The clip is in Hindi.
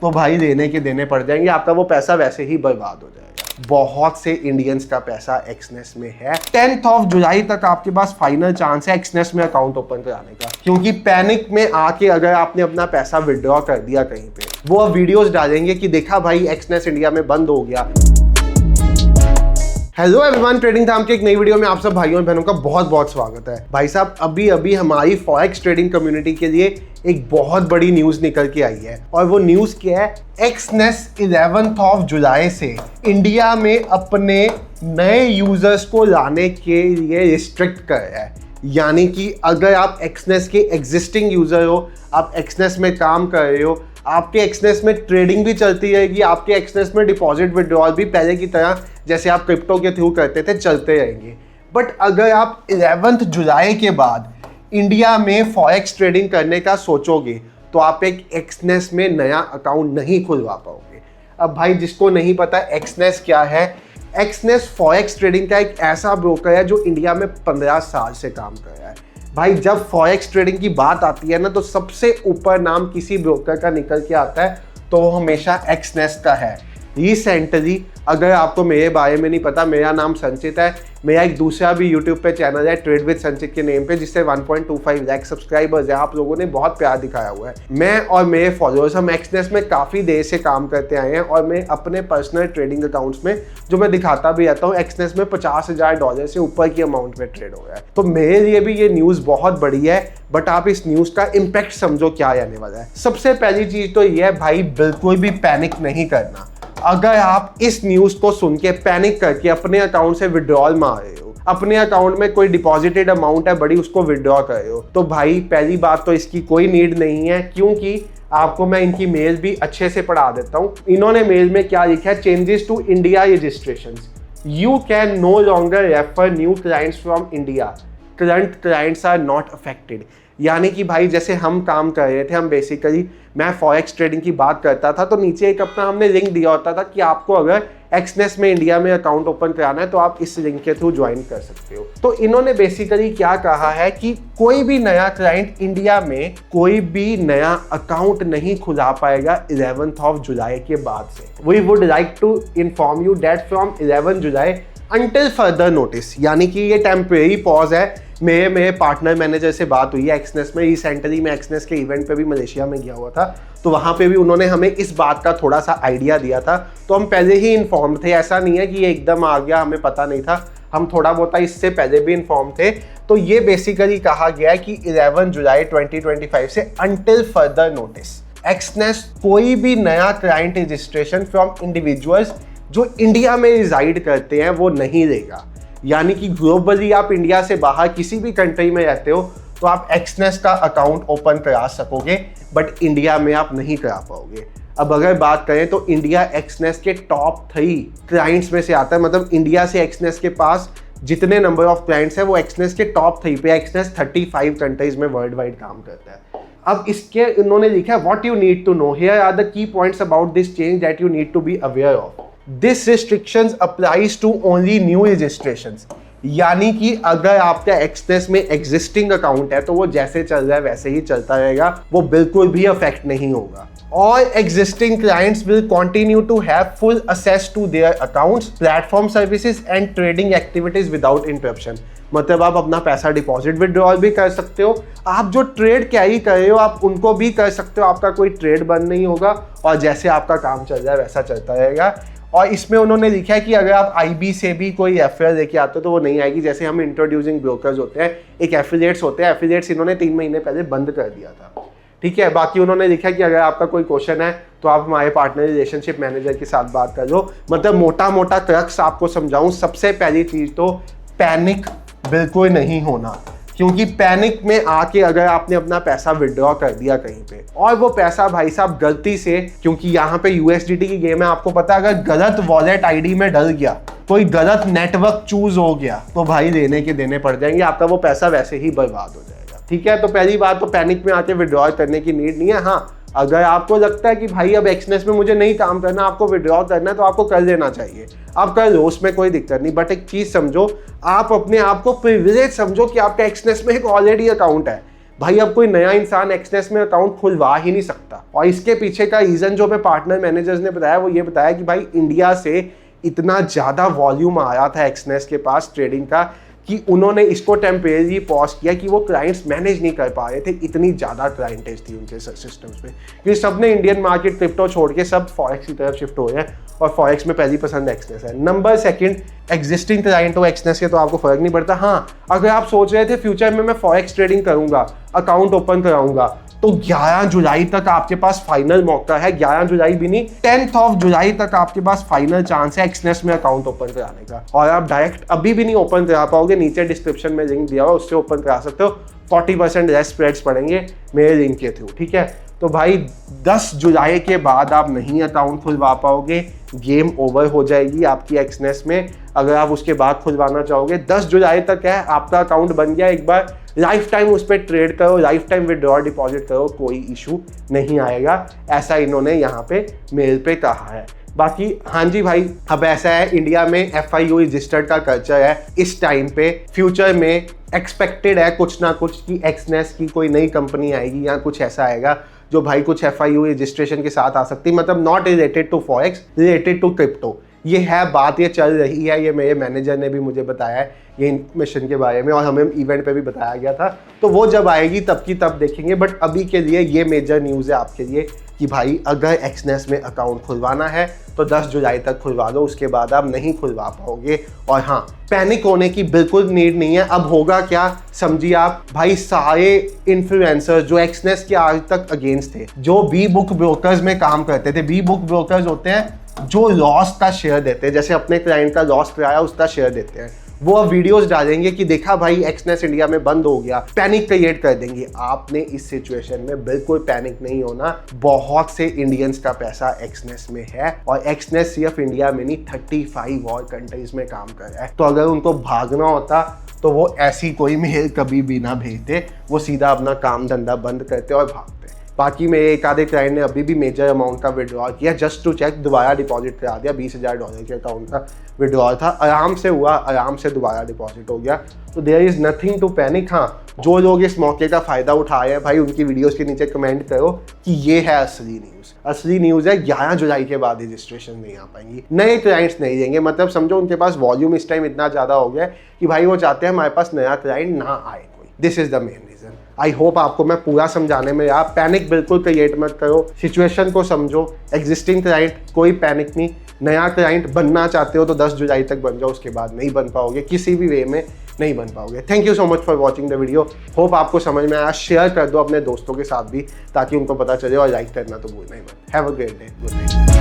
तो भाई देने के देने पड़ जाएंगे, आपका वो पैसा वैसे ही बर्बाद हो जाएगा। बहुत से इंडियंस का पैसा एक्सनेस में है। 10 जुलाई तक आपके पास फाइनल चांस है एक्सनेस में अकाउंट ओपन कराने का, क्योंकि पैनिक में आके अगर आपने अपना पैसा विड्रॉ कर दिया कहीं पे, वो अब वीडियोस डालेंगे कि देखा भाई एक्सनेस इंडिया में बंद हो गया। हेलो एवरीवन, ट्रेडिंग धाम के एक नई वीडियो में आप सब भाइयों और बहनों का बहुत बहुत स्वागत है। भाई साहब, अभी हमारी फॉरेक्स ट्रेडिंग कम्युनिटी के लिए एक बहुत बड़ी न्यूज निकल के आई है, और वो न्यूज क्या है? एक्सनेस 11 जुलाई से इंडिया में अपने नए यूजर्स को लाने के लिए रिस्ट्रिक्ट कर रहा है। यानी कि अगर आप एक्सनेस के एग्जिस्टिंग यूजर हो, आप एक्सनेस में काम कर रहे हो, आपके एक्सनेस में ट्रेडिंग भी चलती रहेगी, आपके एक्सनेस में डिपॉजिट विड्रॉल भी पहले की तरह जैसे आप क्रिप्टो के थ्रू करते थे चलते रहेंगे। बट अगर आप 11 जुलाई के बाद इंडिया में फॉरेक्स ट्रेडिंग करने का सोचोगे तो आप एक एक्सनेस में नया अकाउंट नहीं खुलवा पाओगे। अब भाई, जिसको नहीं पता एक्सनेस क्या है, एक्सनेस फॉरेक्स ट्रेडिंग का एक ऐसा ब्रोकर है जो इंडिया में 15 साल से काम कर रहा है। भाई, जब फॉरेक्स ट्रेडिंग की बात आती है ना, तो सबसे ऊपर नाम किसी ब्रोकर का निकल के आता है तो वो हमेशा एक्सनेस का है। रिसेंटली, अगर आपको मेरे बारे में नहीं पता, मेरा नाम संचित है। मेरा एक दूसरा भी यूट्यूब पे चैनल है ट्रेड विद संचित के नेम पे, जिससे 1.25 लाख सब्सक्राइबर्स है। आप लोगों ने बहुत प्यार दिखाया हुआ है। मैं और मेरे फॉलोअर्स हम एक्सनेस में काफ़ी देर से काम करते आए हैं, और मैं अपने पर्सनल ट्रेडिंग अकाउंट्स में जो मैं दिखाता भी रहता हूँ, एक्सनेस में $50,000 से ऊपर की अमाउंट में ट्रेड हो गया है। तो मेरे लिए भी ये न्यूज़ बहुत बड़ी है। बट आप इस न्यूज़ का इम्पैक्ट समझो क्या आने वाला है। सबसे पहली चीज़ तो ये है भाई, बिल्कुल भी पैनिक नहीं करना। अगर आप इस न्यूज़ को सुन के पैनिक करके अपने अकाउंट से विड्रॉल मार रहे हो, अपने अकाउंट में कोई डिपॉजिटेड अमाउंट है बड़ी, उसको विड्रॉ कर रहे हो, तो भाई पहली बात तो इसकी कोई नीड नहीं है, क्योंकि आपको मैं इनकी मेल भी अच्छे से पढ़ा देता हूँ। इन्होंने मेल में क्या लिखा है? Changes to India registrations, you can no longer refer new clients from India, current clients are not affected. यानी कि भाई, जैसे हम काम कर रहे थे, हम बेसिकली, मैं फॉरेक्स ट्रेडिंग की बात करता था तो नीचे एक अपना हमने लिंक दिया होता था कि आपको अगर एक्सनेस में इंडिया में अकाउंट ओपन कराना है तो आप इस लिंक के थ्रू ज्वाइन कर सकते हो। तो इन्होंने बेसिकली क्या कहा है कि कोई भी नया क्लाइंट इंडिया में कोई भी नया अकाउंट नहीं खुला पाएगा 11 जुलाई के बाद से। We would like to inform you that from 11 July until further notice, यानी कि ये टेम्परेरी पॉज है। मेरे पार्टनर मैनेजर से बात हुई है एक्सनेस में। रिसेंटली मैं एक्सनेस के इवेंट पे भी मलेशिया में गया हुआ था, तो वहाँ पे भी उन्होंने हमें इस बात का थोड़ा सा आइडिया दिया था। तो हम पहले ही इन्फॉर्म थे, ऐसा नहीं है कि ये एकदम आ गया हमें पता नहीं था, हम थोड़ा बहुत इससे पहले भी इन्फॉर्म थे। तो ये बेसिकली कहा गया है कि 11 जुलाई 2025 से अंटिल फर्दर नोटिस एक्सनेस कोई भी नया क्लाइंट रजिस्ट्रेशन फ्रॉम इंडिविजुअल्स जो इंडिया में रिजाइड करते हैं वो नहीं लेगा। यानी कि ग्लोबली आप इंडिया से बाहर किसी भी कंट्री में रहते हो तो आप एक्सनेस का अकाउंट ओपन करा सकोगे, बट इंडिया में आप नहीं करा पाओगे। अब अगर बात करें तो इंडिया एक्सनेस के टॉप 3 क्लाइंट्स में से आता है। मतलब इंडिया से एक्सनेस के पास जितने नंबर ऑफ क्लाइंट्स हैं वो एक्सनेस के टॉप 3 पे। एक्सनेस 35 कंट्रीज में वर्ल्ड वाइड काम करता है। अब इसके इन्होंने लिखा है, what you need to know, here are the key points about this change that you need to be aware of. This restrictions applies to only new registrations। यानी कि अगर आपका एक्सनेस में एग्जिस्टिंग अकाउंट है तो वो जैसे चल रहा है वैसे ही चलता रहेगा, वो बिल्कुल भी अफेक्ट नहीं होगा। All existing clients will continue to have full access to their accounts, platform services and trading activities without interruption। मतलब आप अपना पैसा डिपॉजिट विड्रॉल भी कर सकते हो, आप जो ट्रेड कैरी कर रहे हो आप उनको भी कर सकते हो, आपका कोई ट्रेड बंद नहीं होगा, और जैसे आपका काम चल रहा है वैसा चलता रहेगा। और इसमें उन्होंने लिखा है कि अगर आप आईबी से भी कोई एफआईआर लेके आते हो तो वो नहीं आएगी। जैसे हम इंट्रोड्यूसिंग ब्रोकर्स होते हैं, एक एफिलिएट्स होते हैं, एफिलिएट्स इन्होंने 3 महीने पहले बंद कर दिया था। ठीक है, बाकी उन्होंने लिखा है कि अगर आपका कोई क्वेश्चन है तो आप हमारे पार्टनर रिलेशनशिप मैनेजर के साथ बात कर लो। मतलब मोटा मोटा क्रक्स आपको समझाऊं, सबसे पहली चीज तो पैनिक बिल्कुल नहीं होना, क्योंकि पैनिक में आके अगर आपने अपना पैसा विड्रॉ कर दिया कहीं पे और वो पैसा भाई साहब गलती से, क्योंकि यहाँ पे यूएसडीटी की गेम है, आपको पता है अगर गलत वॉलेट आईडी में डल गया, कोई गलत नेटवर्क चूज हो गया, तो भाई देने के देने पड़ जाएंगे, आपका वो पैसा वैसे ही बर्बाद हो जाएगा। ठीक है, तो पहली बात तो पैनिक में आके विड्रॉ करने की नीड नहीं है। हाँ, अगर आपको लगता है कि भाई अब एक्सनेस में मुझे नहीं काम करना, आपको विड्रॉ करना है, तो आपको कर लेना चाहिए, आप कर लो, उसमें कोई दिक्कत नहीं। बट एक चीज समझो, आप अपने आप को प्रिविलेज समझो कि आपका एक्सनेस में एक ऑलरेडी अकाउंट है। भाई अब कोई नया इंसान एक्सनेस में अकाउंट खुलवा ही नहीं सकता। और इसके पीछे का रीजन जो हमें पार्टनर मैनेजर्स ने बताया वो ये बताया कि भाई इंडिया से इतना ज़्यादा वॉल्यूम आया था एक्सनेस के पास ट्रेडिंग का कि उन्होंने इसको टेम्परेरी पॉज किया कि वो क्लाइंट्स मैनेज नहीं कर पा रहे थे, इतनी ज़्यादा क्लाइंटेज थी उनके सिस्टम्स में, क्योंकि सब ने इंडियन मार्केट क्रिप्टो छोड़ के सब फॉरेक्स की तरफ शिफ्ट हो रहे हैं और फॉरेक्स में पहली पसंद एक्सनेस है। नंबर सेकंड, एग्जिस्टिंग क्लाइंट हो एक्सनेस के तो आपको फर्क नहीं पड़ता। हाँ, अगर आप सोच रहे थे फ्यूचर में मैं फॉरेक्स ट्रेडिंग करूंगा, अकाउंट ओपन कराऊंगा, तो 11 जुलाई तक आपके पास फाइनल मौका है, 11 जुलाई भी नहीं 10 जुलाई तक आपके पास फाइनल चांस है एक्सनेस में अकाउंट ओपन कराने का। और आप डायरेक्ट अभी भी नहीं ओपन करा पाओगे, नीचे डिस्क्रिप्शन में लिंक दिया हुआ उससे ओपन करा सकते हो, 40% लेस स्प्रेड्स पड़ेंगे मेरे लिंक के थ्रू, ठीक है। तो भाई 10 जुलाई के बाद आप नहीं अकाउंट खुलवा पाओगे, गेम ओवर हो जाएगी आपकी एक्सनेस में। अगर आप उसके बाद खुलवाना चाहोगे 10 जुलाई तक है, आपका अकाउंट बन गया, एक बार लाइफ टाइम उस पर ट्रेड करो, लाइफ टाइम विड्रॉ डिपॉजिट करो, कोई इशू नहीं आएगा, ऐसा इन्होंने यहाँ पे मेल पे कहा है। बाकी हाँ जी भाई, अब ऐसा है इंडिया में FIU रजिस्टर्ड का कल्चर है इस टाइम पे। फ्यूचर में एक्सपेक्टेड है कुछ ना कुछ कि एक्सनेस की कोई नई कंपनी आएगी या कुछ ऐसा आएगा जो भाई कुछ FIU रजिस्ट्रेशन के साथ आ सकती है, मतलब not related to forex, related to crypto. ये है बात, ये चल रही है, ये मेरे मैनेजर ने भी मुझे बताया है ये इन्फॉर्मेशन के बारे में और हमें इवेंट पे भी बताया गया था। तो वो जब आएगी तब की तब देखेंगे, बट अभी के लिए ये मेजर न्यूज़ है आपके लिए कि भाई अगर एक्सनेस में अकाउंट खुलवाना है तो 10 जुलाई तक खुलवा लो, उसके बाद आप नहीं खुलवा पाओगे। और हाँ, पैनिक होने की बिल्कुल नीड नहीं है। अब होगा क्या समझिए आप, भाई सारे इन्फ्लुएंसर्स जो एक्सनेस के आज तक अगेंस्ट थे, जो बी बुक ब्रोकर्स में काम करते थे, बी बुक ब्रोकर्स होते हैं जो लॉस का शेयर देते हैं, जैसे अपने क्लाइंट का लॉस कराया उसका शेयर देते हैं, वो अब वीडियोस डालेंगे कि देखा भाई एक्सनेस इंडिया में बंद हो गया, पैनिक क्रिएट कर देंगे। आपने इस सिचुएशन में बिल्कुल पैनिक नहीं होना। बहुत से इंडियंस का पैसा एक्सनेस में है और एक्सनेस सिर्फ इंडिया में नहीं 35 और कंट्रीज में काम कर रहा है। तो अगर उनको भागना होता तो वो ऐसी कोई मेल कभी भी ना भेजते, वो सीधा अपना काम धंधा बंद करते और भागते। बाकी मेरे एक आधे क्लाइंट ने अभी भी मेजर अमाउंट का विड्रॉ किया, जस्ट टू चेक, दोबारा डिपॉजिट करा दिया। $20,000 के अकाउंट का विड्रॉ था, आराम से हुआ, आराम से दोबारा डिपॉजिट हो गया। तो there is nothing to panic. हाँ, जो लोग इस मौके का फ़ायदा उठाए हैं भाई, उनकी वीडियोस के नीचे कमेंट करो कि ये है असली न्यूज़। असली न्यूज़ है 11 जुलाई के बाद रजिस्ट्रेशन नहीं आ पाएंगी, नए क्लाइंट्स नहीं देंगे। मतलब समझो उनके पास वॉल्यूम इस टाइम इतना ज़्यादा हो गया कि भाई वो चाहते हैं हमारे पास नया क्लाइंट ना आए कोई। This is the main reason. I hope आपको मैं पूरा समझाने में, आप पैनिक बिल्कुल क्रिएट मत करो, सिचुएशन को समझो। एग्जिस्टिंग क्लाइंट कोई पैनिक नहीं, नया क्लाइंट बनना चाहते हो तो 10 जुलाई तक बन जाओ, उसके बाद नहीं बन पाओगे, किसी भी वे में नहीं बन पाओगे। Thank you so much for watching the video. Hope आपको समझ में आया। शेयर कर दो अपने दोस्तों के साथ भी ताकि उनको पता चले, और लाइक करना तो भूलना ही मत। Have a great day, good night.